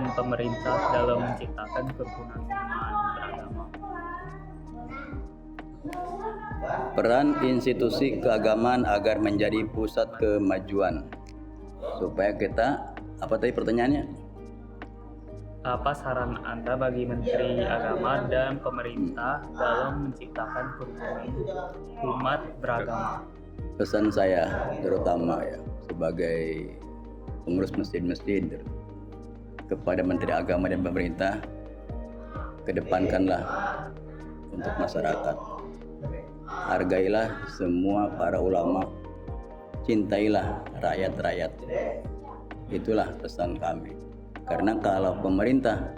dan pemerintah dalam menciptakan kerukunan umat beragama. Peran institusi keagamaan agar menjadi pusat kemajuan. Supaya kita, apa tadi pertanyaannya? Apa saran Anda bagi Menteri Agama dan pemerintah dalam menciptakan kerukunan umat beragama? Pesan saya terutama ya sebagai pengurus masjid-masjid kepada Menteri Agama dan pemerintah, kedepankanlah untuk masyarakat. Hargailah semua para ulama, cintailah rakyat-rakyat. Itulah pesan kami. Karena kalau pemerintah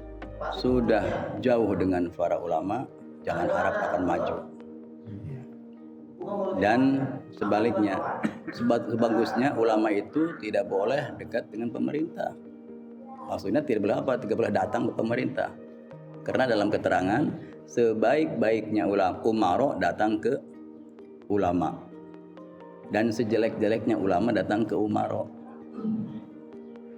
sudah jauh dengan para ulama, jangan harap akan maju. Dan sebaliknya, sebagusnya ulama itu tidak boleh dekat dengan pemerintah. Maksudnya tidak boleh apa? Tidak boleh datang ke pemerintah. Karena dalam keterangan, sebaik-baiknya umaro datang ke ulama. Dan sejelek-jeleknya ulama datang ke umaro.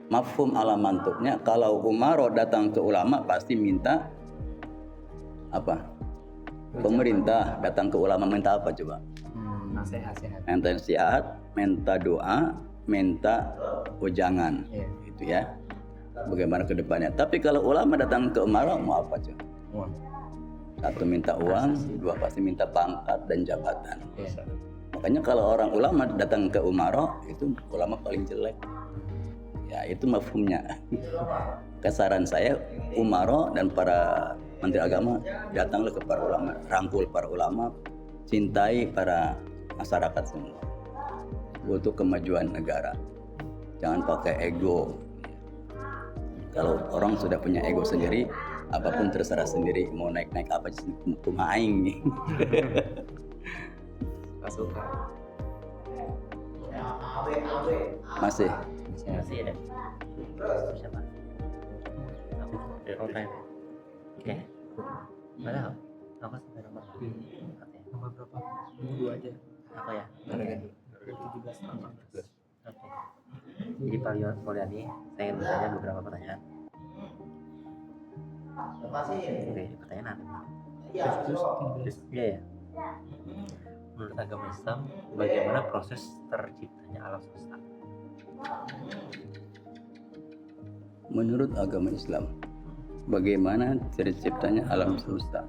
Mafhum ala mantuknya, kalau umaro datang ke ulama pasti minta apa? Pemerintah datang ke ulama minta apa coba? Nasihat. Minta nasihat, minta doa, minta ujangan. Itu ya. Bagaimana ke depannya. Tapi kalau ulama datang ke umaro mau apa coba? Satu minta uang, dua pasti minta pangkat dan jabatan. Makanya kalau orang ulama datang ke umaro, itu ulama paling jelek. Ya itu mafhumnya. Kesaran saya umaro dan para menteri agama datanglah ke para ulama, rangkul para ulama, cintai para masyarakat semua untuk kemajuan negara. Jangan pakai ego. Kalau orang sudah punya ego sendiri, apapun terserah sendiri, mau naik-naik apa cuma aing. Masih ada. Siapa? Oke. Padahal apa sampai nomor? Nomor berapa? Dua aja. Apa ya? 17. Oke. Jadi Pak Polyani, saya ingin bertanya beberapa pertanyaan. Oke, pertanyaan apa? Iya ya. Menurut agama Islam, bagaimana proses terciptanya alam semesta? Menurut agama Islam, bagaimana terciptanya alam semesta?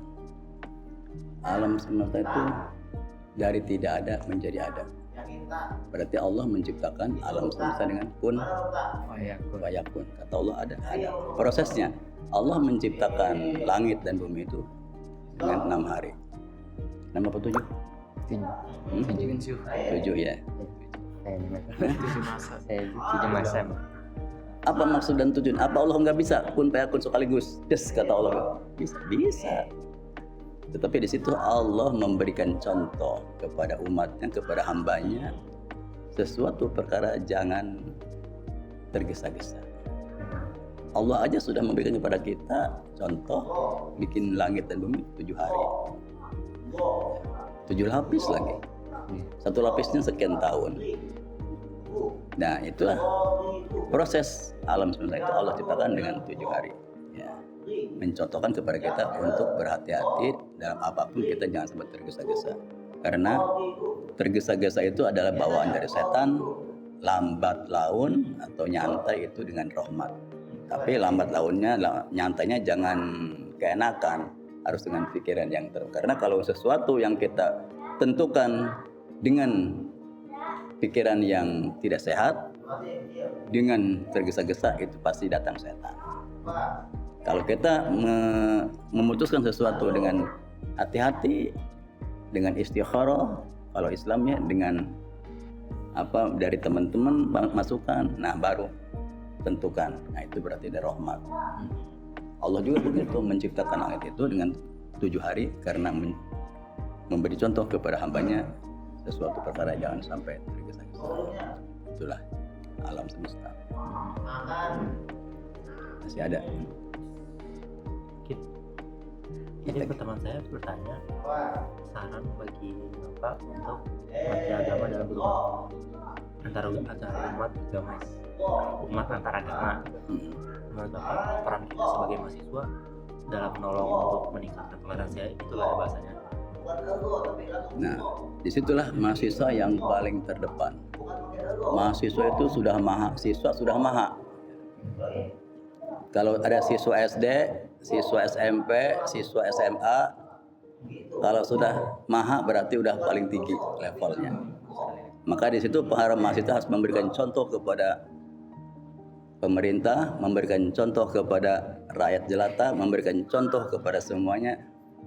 Alam semesta itu dari tidak ada menjadi ada. Berarti Allah menciptakan alam semesta dengan kun fayakun. Kata Allah ada. Prosesnya Allah menciptakan langit dan bumi itu dengan 6 hari. 6 apa 7? 7 ya. Saya 7 masa. Apa maksud dan tujuan? Apa Allah nggak bisa kun fayakun sekaligus? Yes, kata Allah bisa. Tetapi di situ Allah memberikan contoh kepada umatnya, kepada hambanya, sesuatu perkara jangan tergesa-gesa. Allah aja sudah memberikan kepada kita contoh bikin langit dan bumi 7 hari, 7 lapis lagi, satu lapisnya sekian tahun. Nah itulah proses alam semesta itu Allah ciptakan dengan 7 hari ya. Mencontohkan kepada kita untuk berhati-hati dalam apapun, kita jangan sampai tergesa-gesa, karena tergesa-gesa itu adalah bawaan dari setan. Lambat laun atau nyantai itu dengan rahmat, tapi lambat launnya, nyantainya jangan keenakan, harus dengan pikiran yang terus. Karena kalau sesuatu yang kita tentukan dengan pikiran yang tidak sehat, dengan tergesa-gesa, itu pasti datang setan. Kalau kita memutuskan sesuatu dengan hati-hati, dengan istikharah, kalau Islamnya dengan apa dari teman-teman masukan, nah baru tentukan. Nah itu berarti ada rahmat. Allah juga begitu menciptakan langit itu dengan 7 hari karena memberi contoh kepada hambanya sesuatu perkara jangan sampai tergesa-gesa. Itulah alam semesta. Masih ada. Jadi teman saya bertanya saran bagi Bapak untuk Menteri Agama dalam beberapa antara umat antar agama. Menurut Bapak, peran kita sebagai mahasiswa dalam menolong untuk meningkatkan toleransi itulah ya bahasanya. Nah, disitulah mahasiswa yang paling terdepan. Mahasiswa itu sudah maha. Kalau ada siswa SD, siswa SMP, siswa SMA, kalau sudah maha berarti udah paling tinggi levelnya. Maka di situ para mahasiswa harus memberikan contoh kepada pemerintah, memberikan contoh kepada rakyat jelata, memberikan contoh kepada semuanya.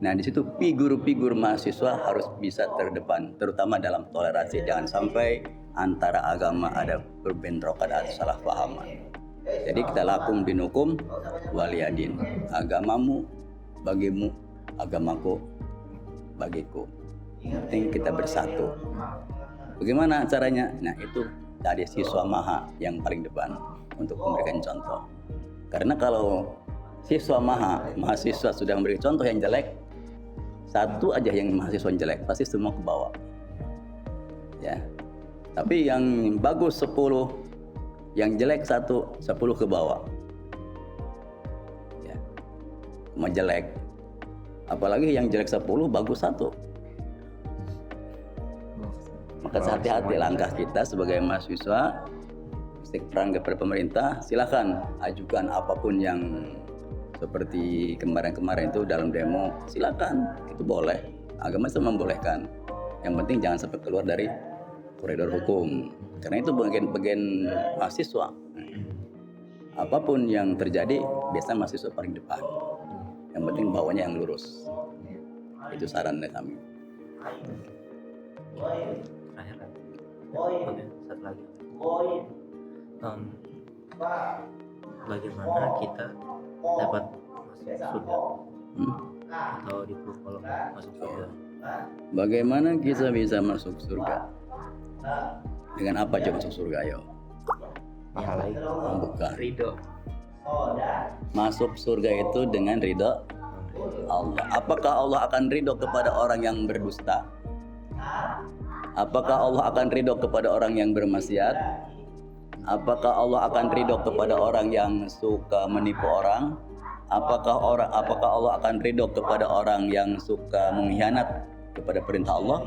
Nah, di situ figur-figur mahasiswa harus bisa terdepan, terutama dalam toleransi. Jangan sampai antara agama ada perbentrokan atau salah pahaman. Jadi kita lakum dinukum waliyadin. Agamamu bagimu, agamaku bagiku. Yang penting kita bersatu. Bagaimana caranya? Nah, itu dari siswa maha yang paling depan untuk memberikan contoh. Karena kalau siswa mahasiswa sudah memberikan contoh yang jelek, satu aja yang mahasiswa yang jelek, pasti semua ke bawah. Ya. Tapi yang bagus 10, yang jelek 10 ke bawah. Ya. Mau jelek. Apalagi yang jelek 10, bagus 1. Maka hati-hati langkah kita sebagai mahasiswa, peran kepada pemerintah, silakan ajukan apapun yang seperti kemarin-kemarin itu dalam demo, silakan, itu boleh, agama Islam membolehkan. Yang penting jangan sampai keluar dari koridor hukum, karena itu bagian mahasiswa. Apapun yang terjadi, biasanya mahasiswa paling depan. Yang penting bawahnya yang lurus. Itu saran dari kami. Terakhir kan? Oke, satu lagi. Bagaimana kita dapat masuk surga atau dipukul masuk surga? Bagaimana kita bisa masuk surga? Dengan apa coba masuk surga? Ayo. Pahala itu. Bukan. Ridho. Masuk surga itu dengan ridho Allah. Apakah Allah akan ridho kepada orang yang berdusta? Apakah Allah akan ridho kepada orang yang bermaksiat? Apakah Allah akan ridho kepada orang yang suka menipu orang? Apakah Allah akan ridho kepada orang yang suka mengkhianat kepada perintah Allah?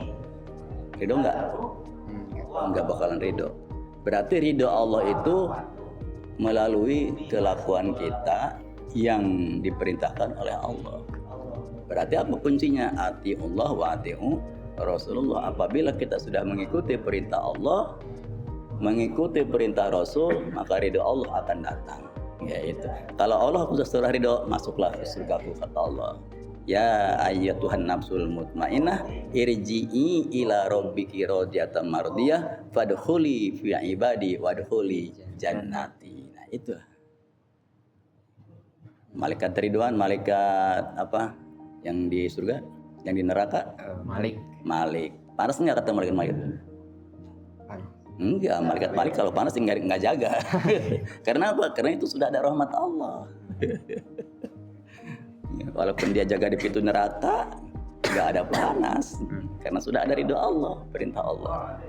Ridho enggak? Enggak bakalan ridho. Berarti ridho Allah itu melalui kelakuan kita yang diperintahkan oleh Allah. Berarti apa kuncinya? Atiullah wa ati'u Rasulullah. Apabila kita sudah mengikuti perintah Allah, mengikuti perintah Rasul, maka ridho Allah akan datang. Yaitu kalau Allah sudah ridho, masuklah ke surgaku, kata Allah. Ya ayyatuhan nafsul mutmainnah irji'i ila rabbiki radiyatan mardiyah fadkhuli fi ibadi wadkhuli jannati. Nah, itu. Malaikat ridwan, malaikat apa yang di surga, yang di neraka? Malik. Panas enggak kata malaikat? Enggak, malaikat kalau panas nggak jaga. Karena apa? Karena itu sudah ada rahmat Allah. Ya, walaupun dia jaga di pintu neraka, nggak ada panas. Karena sudah ada ridho Allah, perintah Allah.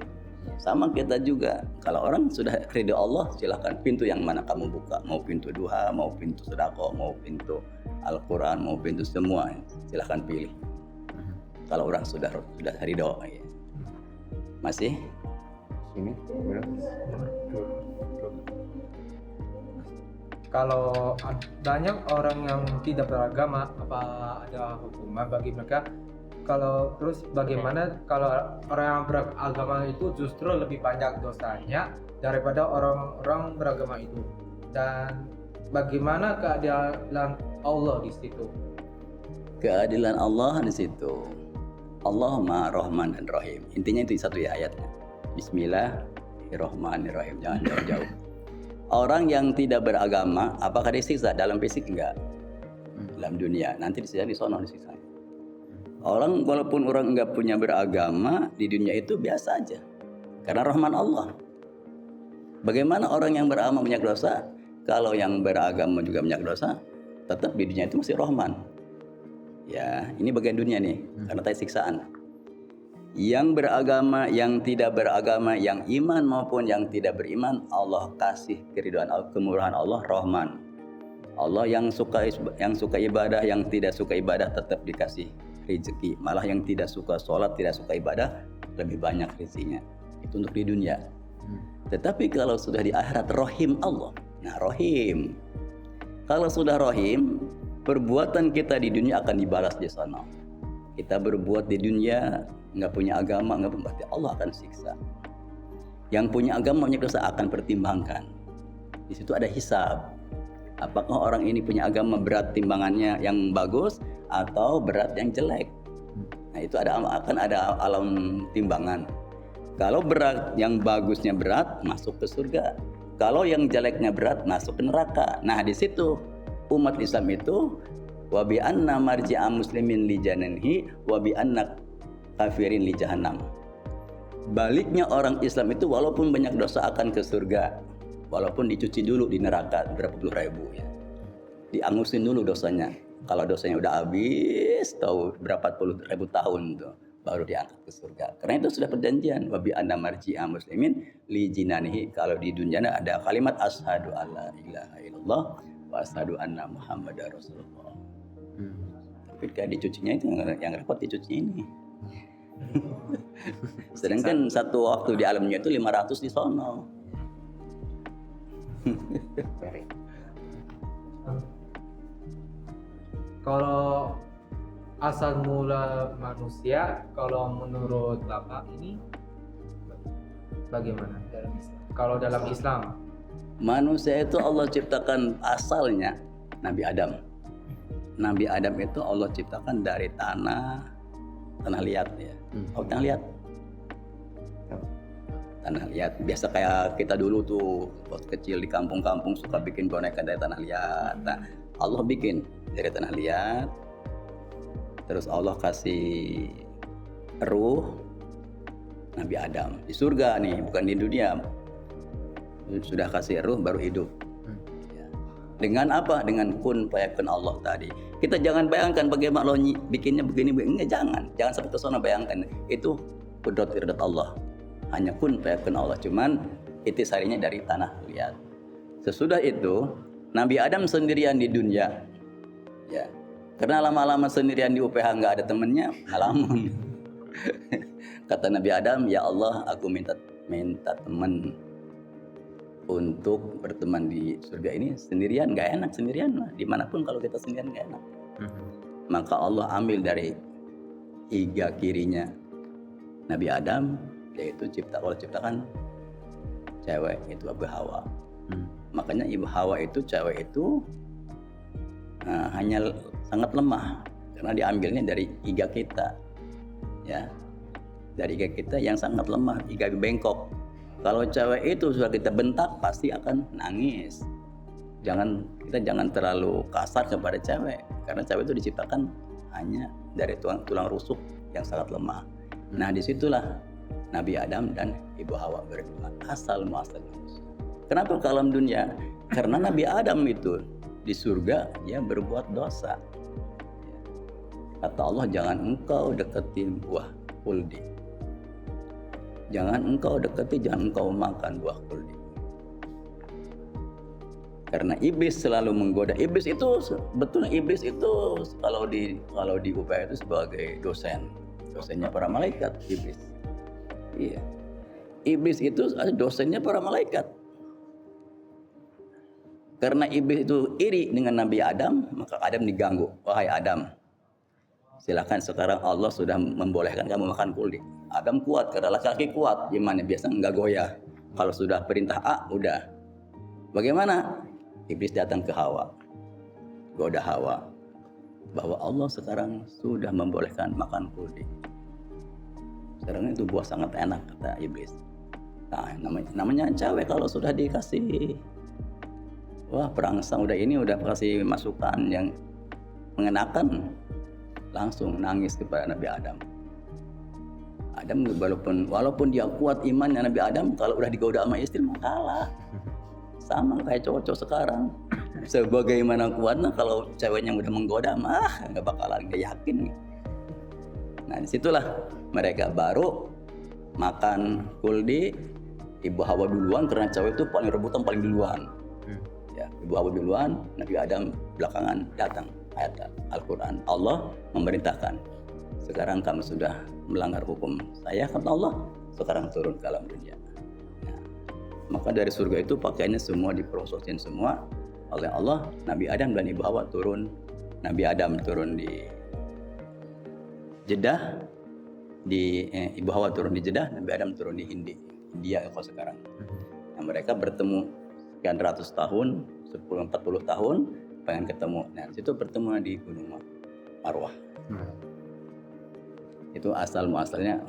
Sama kita juga. Kalau orang sudah ridho Allah, silahkan pintu yang mana kamu buka. Mau pintu duha, mau pintu sedekah, mau pintu Al-Quran, mau pintu semua. Silahkan pilih. Kalau orang sudah ridho. Ya. Masih? Ini kalau banyak orang yang tidak beragama, apa ada hukuman bagi mereka? Kalau terus bagaimana kalau orang yang beragama itu justru lebih banyak dosanya daripada orang-orang beragama itu? Dan bagaimana keadilan Allah di situ? Keadilan Allah di situ. Allah Maha Rahman dan Rahim. Intinya itu satu ya ayatnya. Bismillahirrahmanirrahim. Jangan jauh-jauh. Orang yang tidak beragama, apakah disiksa dalam fisik? Enggak. Dalam dunia, nanti disiksa di sono disiksa. Orang walaupun orang enggak punya beragama, di dunia itu biasa aja. Karena rahman Allah. Bagaimana orang yang beragama banyak dosa? Kalau yang beragama juga banyak dosa, tetap di dunia itu masih rahman. Ya, ini bagian dunia nih, karena tadi siksaan. Yang beragama, yang tidak beragama, yang iman maupun yang tidak beriman, Allah kasih keridhaan, kemurahan Allah, Rahman. Allah yang suka ibadah, yang tidak suka ibadah tetap dikasih rezeki. Malah yang tidak suka sholat, tidak suka ibadah, lebih banyak rezekinya. Itu untuk di dunia. Tetapi kalau sudah di akhirat, Rahim Allah. Nah, Rahim. Kalau sudah Rahim, perbuatan kita di dunia akan dibalas di sana. Kita berbuat di dunia, nggak punya agama, nggak berarti Allah akan siksa. Yang punya agama, punya dosa akan pertimbangkan. Di situ ada hisab. Apakah orang ini punya agama berat timbangannya yang bagus atau berat yang jelek? Nah, itu akan ada alam timbangan. Kalau berat yang bagusnya berat, masuk ke surga. Kalau yang jeleknya berat, masuk ke neraka. Nah, di situ umat Islam itu wa bi anna marji'a muslimin li jannati wa bi anna kafirin li jahannam. Baliknya orang Islam itu walaupun banyak dosa akan ke surga, walaupun dicuci dulu di neraka berapa puluh ribu ya. Diangusin dulu dosanya. Kalau dosanya udah habis, tahu berapa puluh ribu tahun tuh, baru diangkat ke surga. Karena itu sudah perjanjian wa bi anna marji'a muslimin li jinanihi. Kalau di dunia ada kalimat asyhadu alla ilaha illallah wa asyhadu anna muhammadar rasulullah. Tapi kayak dicucinya itu yang repot dicucinya ini. Sedangkan satu waktu di alamnya itu 500 di sono. Kalau asal mula manusia, kalau menurut Bapak ini bagaimana dalam Islam? Kalau dalam Islam, Manusia itu Allah ciptakan asalnya Nabi Adam. Nabi Adam itu Allah ciptakan dari tanah liat ya. Oh, tanah liat. Tanah liat. Biasa kayak kita dulu tuh waktu kecil di kampung-kampung suka bikin boneka dari tanah liat. Nah, Allah bikin dari tanah liat. Terus Allah kasih ruh Nabi Adam di surga nih, bukan di dunia. Sudah kasih ruh baru hidup. Dengan apa? Dengan kun fayakun Allah tadi. Kita jangan bayangkan bagaimana Allah bikinnya begini. Jangan sampai ke sana bayangkan. Itu kudrat iradat Allah. Hanya kun fayakun Allah. Cuman intisarinya dari tanah liat. Sesudah itu Nabi Adam sendirian di dunia. Ya. Karena lama-lama sendirian di UPH nggak ada temennya, ngalamun. Kata Nabi Adam, ya Allah, aku minta teman untuk berteman di surga ini sendirian, nggak enak sendirian lah. Dimanapun kalau kita sendirian nggak enak. Maka Allah ambil dari iga kirinya Nabi Adam, yaitu Allah ciptakan cewek, itu Ibu Hawa. Makanya Ibu Hawa itu cewek itu hanya sangat lemah karena diambilnya dari iga kita, ya, dari iga kita yang sangat lemah, iga bengkok. Kalau cewek itu sudah kita bentak pasti akan nangis. Kita jangan terlalu kasar kepada cewek karena cewek itu diciptakan hanya dari tulang rusuk yang sangat lemah. Nah, disitulah Nabi Adam dan Ibu Hawa berdua asal muasal manusia. Kenapa ke alam dunia? Karena Nabi Adam itu di surga dia berbuat dosa. Kata Allah, jangan engkau deketin buah kuldi. Jangan engkau makan buah kuldi. Karena iblis selalu menggoda. Iblis itu kalau di UPH itu sebagai dosennya para malaikat, iblis. Iya. Iblis itu dosennya para malaikat. Karena iblis itu iri dengan Nabi Adam, maka Adam diganggu. Wahai Adam, silakan sekarang Allah sudah membolehkan kamu makan kuldi. Adam kuat karena laki-laki kuat, gimana biasa enggak goyah. Kalau sudah perintah A, udah. Bagaimana? Iblis datang ke Hawa, goda Hawa, bahwa Allah sekarang sudah membolehkan makan kuldi. Sekarang itu buah sangat enak, kata iblis. Nah, namanya cewek kalau sudah dikasih, wah perangsang udah kasih masukan yang mengenakan, langsung nangis kepada Nabi Adam. Adam walaupun dia kuat imannya Nabi Adam, kalau udah digoda sama istri mah kalah. Sama kayak cowok-cowok sekarang. Sebagaimana kuatnya kalau ceweknya udah menggoda mah nggak bakalan, nggak yakin. Nah disitulah mereka baru makan kuldi. Ibu Hawa duluan karena cewek itu paling rebutan paling duluan. Ya, Ibu Hawa duluan, Nabi Adam belakangan datang. Ayat Al-Quran, Allah memerintahkan, sekarang kamu sudah melanggar hukum saya, kata Allah, sekarang turun ke alam dunia. Nah, maka dari surga itu pakaiannya semua diprosesin semua oleh Allah. Nabi Adam dan Ibu Hawa turun. Nabi Adam turun di Jeddah, Ibu Hawa turun di Jeddah, Nabi Adam turun di India kalau sekarang. Nah, mereka bertemu sekian ratus tahun, 10-40 tahun pengen ketemu. Nah, situ bertemu di Gunung Marwah. Itu asal muasalnya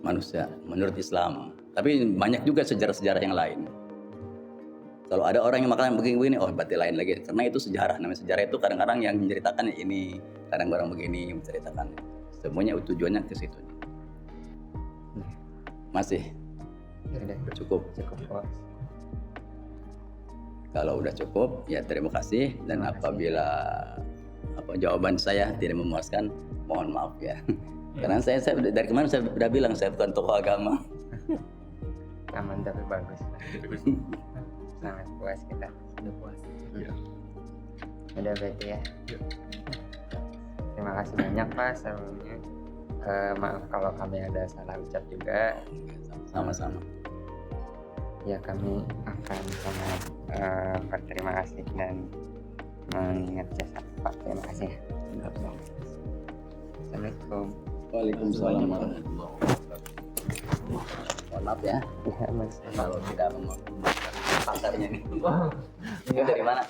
manusia menurut Islam. Tapi banyak juga sejarah-sejarah yang lain. Kalau ada orang yang makanan begini-begini, oh berarti lain lagi. Karena itu sejarah. Namanya sejarah itu kadang-kadang yang menceritakan ini, kadang orang begini menceritakan. Semuanya tujuannya ke situ. Masih cukup. Kalau udah cukup, ya terima kasih. Dan apabila jawaban saya tidak memuaskan, mohon maaf ya. Karena saya dari kemarin saya sudah bilang saya bukan tokoh agama. Aman tapi bagus. Sangat puas kita. Udah puas. Udah berarti ya. Terima kasih banyak Pak sebelumnya. Maaf kalau kami ada salah ucap juga. Sama-sama. Ya kami akan sangat berterima kasih dan mengingat jasa Pak. Terima kasih. Assalamualaikum. Waalaikumsalam warahmatullahi wabarakatuh. Mohon maaf ya Ya, Mas. kalau tidak memakai pakarnya nih. Ini dari mana?